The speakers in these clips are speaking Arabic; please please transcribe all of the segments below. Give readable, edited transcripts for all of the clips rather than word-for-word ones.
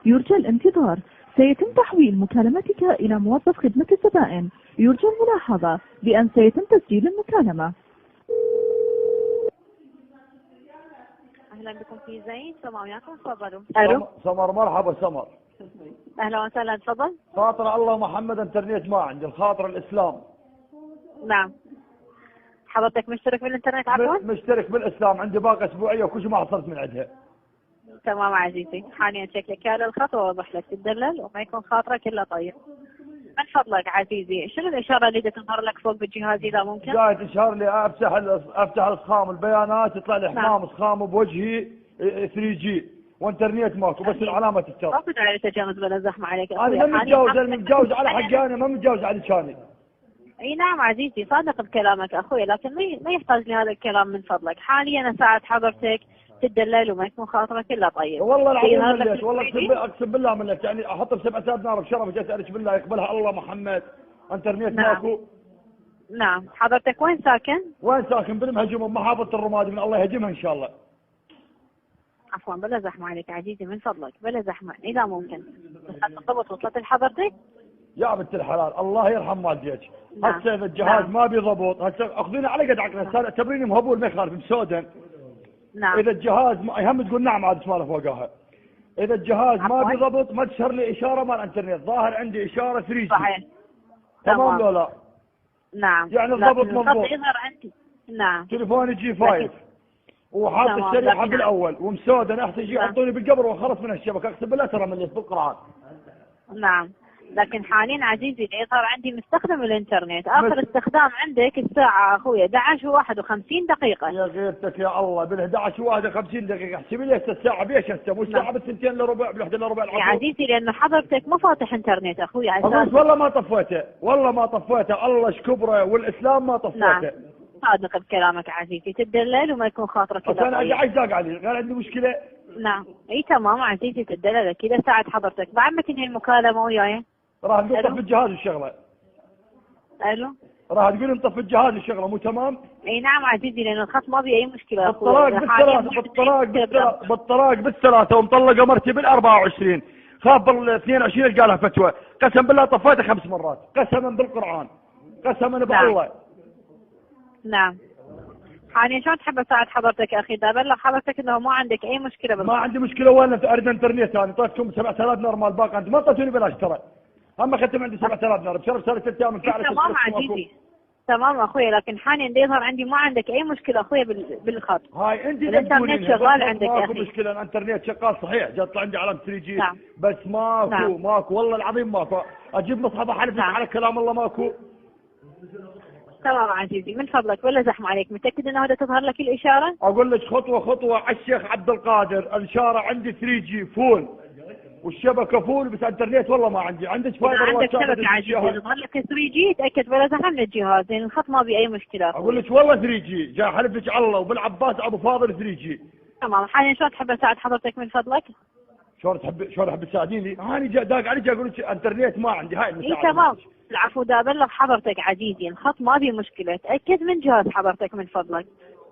يرجى الانتظار. سيتم تحويل مكالمتك إلى موظف خدمة الزبائن. يرجى الملاحظة بأن سيتم تسجيل المكالمة. أهلا بكم في زين، سمع وياكم، تفضلوا. ألو سمر، مرحبا سمر. أهلا وسهلا، تفضل. خاطر الله محمد انترنت ما عندي، الخاطر الإسلام. نعم. حضرتك مشترك بالإنترنت عفوا؟ مشترك بالإسلام، عندي باقة أسبوعية وكل شيء ما حصلت من عندها. تمام عزيزي، حاليا شكلك على الخط وأوضح لك تدلل وما يكون خاطرك إلا طيب. من فضلك عزيزي، شنو الإشارة اللي تظهر لك فوق بالجهاز إذا ممكن؟ جاي تشهر لي أفتح الإسخام البيانات يطلع لي حمام إسخام بوجهي 3G وانترنت ماكو، بس العلامة تتشر. ماكو داعي للتجاوز ولا زحمة عليك. أنا ما متجاوز، أنا متجاوز على حقي، أنا ما متجاوز على كاني. اي نعم عزيزي، صادق بكلامك اخوي، لكن ما يحتاج لهذا الكلام من فضلك. حاليا اساعد حضرتك تدلل وما يكون خاطرك الا طيب. والله العظيم مليت، والله اقسم بالله مليت، يعني احط ب7 نار بشرف جالس اسالك بالله يقبلها الله محمد. انترنت نعم. ماكو. نعم. حضرتك وين ساكن؟ وين ساكن؟ بالمهجوم بمحافظة الرمادي، من الله يهجمها ان شاء الله. عفوا بلا زحمة عليك عزيزي من فضلك، بلا زحمة إذا ممكن. بس الضبط وصلت لحضرتك؟ يا بنت الحلال الله يرحم والديك. نعم. هسه اذا الجهاز ما بيضبط، هسه اخذيني على قد عقلي، هسه اعتبريني مهبول ما يخالف مسودن. نعم. اذا الجهاز هم تقول نعم عاد اسمها فوقها. اذا الجهاز ما بيضبط ما تشهر لي اشاره مال الانترنت، ظاهر عندي اشاره 3G. صحيح. تمام لو لا؟ نعم. يعني الضبط مضبوط. يظهر عندي. نعم. تليفوني G5 وحاط الشريحه بالاول ومسودن، احتاج يحطوني بالقبر وخلص من الشبكه، اقسم بالله ترى مليت بالقران. نعم. لكن حاليا عزيزي يظهر عندي مستخدم الانترنت، اخر استخدام عندك الساعه اخويا 11:51 دقيقه. يا غيرتك يا الله، بال11:51 دقيقه، احسبي لي الساعه بيش هسه، مو الساعه بالثنتين الا ربع، بالواحده الا ربع يا عزيزي لانه حضرتك مو فاتح انترنت اخويا اساسا. والله ما طفيته، والله ما طفيته، الله شكبره والاسلام ما طفيته. نعم. صادق بكلامك عزيزي، تدلل وما يكون خاطرك الا انا قاعد داق علي، قال عندي مشكله. نعم. اي تمام عزيزي، تدلل اكيد اساعد حضرتك. بعد ما تنهي المكالمه وياي راح نطفي الجهاز الشغله. الو. راح تقول نطفي الجهاز الشغله مو تمام؟ اي نعم عزيزي، لان الخط ما بي اي مشكله. بالطلاق بالثلاثه ومطلقه مرتي بال24، خاف بال22 القى لها فتوى، قسم بالله طفيته 5 مرات، قسما بالقران، قسما بالله. نعم. حاليا شلون تحب اساعد حضرتك اخي؟ دا ابلغ حضرتك انه ما عندك اي مشكله بالخط. ما عندي مشكله، وين اريد انترنت انا، طيتكم 7000 دينار مال باقه، انت ما اعطيتوني بلاش ترى. اما اختم عندي 7000 دينار بشرف صار 3 ايام فعلا. تمام عزيزي، تمام اخوي، لكن حاليا يظهر عندي ما عندك اي مشكله اخوي بالخط. هاي انت الانترنت شغال عندك يا اخي. ماكو مشكله، الانترنت شغال صحيح، جات عندي علامه 3G. نعم. بس ماكو. نعم. ماكو والله العظيم ماكو، اجيب مصحف احلف نعم. على كلام الله ماكو. تمام عزيزي من فضلك ولا زحمه عليك، متاكد انه هذا تظهر لك الاشاره؟ اقول لك خطوه خطوه على الشيخ عبد القادر، الاشاره عندي 3G فول والشبكه فول، بس انترنت والله ما عندي. عندك فايبر؟ عندك شبكه عزيزي، يظهر لك 3G تاكد ولا زحمه من الجهاز، لان الخط ما بي اي مشكله. اقول لك والله 3G، جاي حلف لك على الله وبالعباس ابو فاضل 3G. تمام. حاليا شلون تحب اساعد حضرتك من فضلك؟ شلون تحب تساعديني؟ انا جاي داق عليك اقول لك انترنت ما عندي، هاي المساعده. اي تمام. العفو، دا ابلغ حضرتك عزيزي الخط ما بي مشكله، تاكد من جهاز حضرتك من فضلك.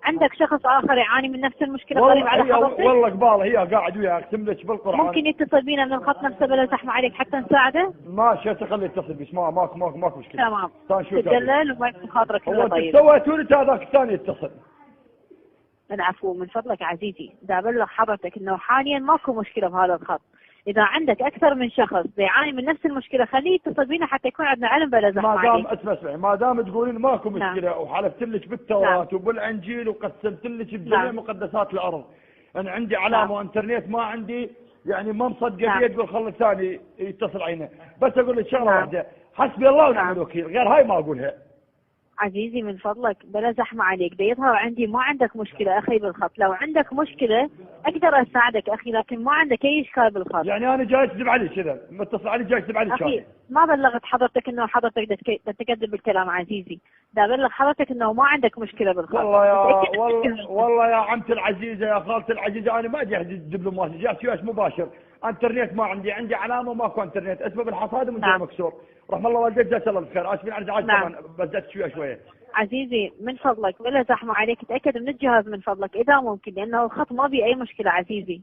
عندك شخص اخر يعاني من نفس المشكله قريب على حضرتك؟ والله قباله هي قاعد وياها، اقسم لك بالقران. ممكن يتصل بينا من الخط نفسه بلا زحمه عليك حتى نساعده؟ ماشي خليه يتصل بس ماكو مشكله. تمام. تدلل وما يكون خاطرك الا طيب. سويتوا لي هذاك الثاني يتصل. العفو من فضلك عزيزي، دا ابلغ حضرتك انه حاليا ماكو مشكله بهذا الخط. اذا عندك اكثر من شخص يعاني من نفس المشكله خليه يتصل بينا حتى يكون عندنا علم بلا زحمه عليك. اسمعي، ما دام تقولين ماكو مشكله. نعم. وحلفت لك بالتوراه. نعم. وبالانجيل وقسمت لك بجميع. نعم. مقدسات الارض انا عندي علامه. نعم. وانترنت ما عندي، يعني ما مصدق. نعم. يقول خلي الثاني يتصل عينه. بس اقول لك شغله. نعم. واحده، حسبي الله ونعم الوكيل، غير هاي ما اقولها. عزيزي من فضلك بلا زحمه عليك، دا يظهر عندي ما عندك مشكله اخي بالخط. لو عندك مشكله اقدر اساعدك اخي، لكن ما عندك اي اشكال بالخط. يعني انا جاي اكذب عليك كذا، متصل علي جاي اكذب عليك اخي ما بلغت حضرتك انه حضرتك تتكذب بالكلام عزيزي، دا بلغ حضرتك انه ما عندك مشكله بالخط. والله يا عمتي العزيزه، يا خالتي العزيزه، انا ما جاي دبلوماسي، جاي سياس مباشر. انترنت ما عندي علامه ماكو انترنت، اسباب الحصاد من جاي مكسور. رحم الله والديك جزاك الله بالخير، اسفين على الازعاج. نعم. طبعا بزدت شويه. عزيزي من فضلك ولا زحمه عليك، تاكد من الجهاز من فضلك اذا ممكن، لانه الخط ما بي اي مشكله عزيزي.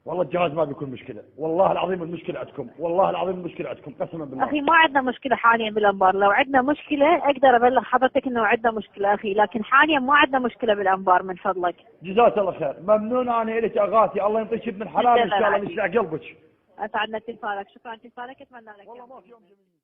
والله الجهاز ما بيكون مشكلة، والله العظيم المشكلة عندكم، والله العظيم المشكلة عندكم قسما بالله. اخي ما عندنا مشكلة حاليا بالانبار، لو عندنا مشكلة اقدر ابلغ حضرتك انه عندنا مشكلة اخي، لكن حاليا ما عندنا مشكلة بالانبار من فضلك. جزاك الله خير، ممنون انا الك اغاتي، الله يعطيك ابن الحلال ان شاء الله نشلع قلبك. اسعدنا اتصالك، شكرا اتصالك، اتمنى لك والله ما في يوم جميل.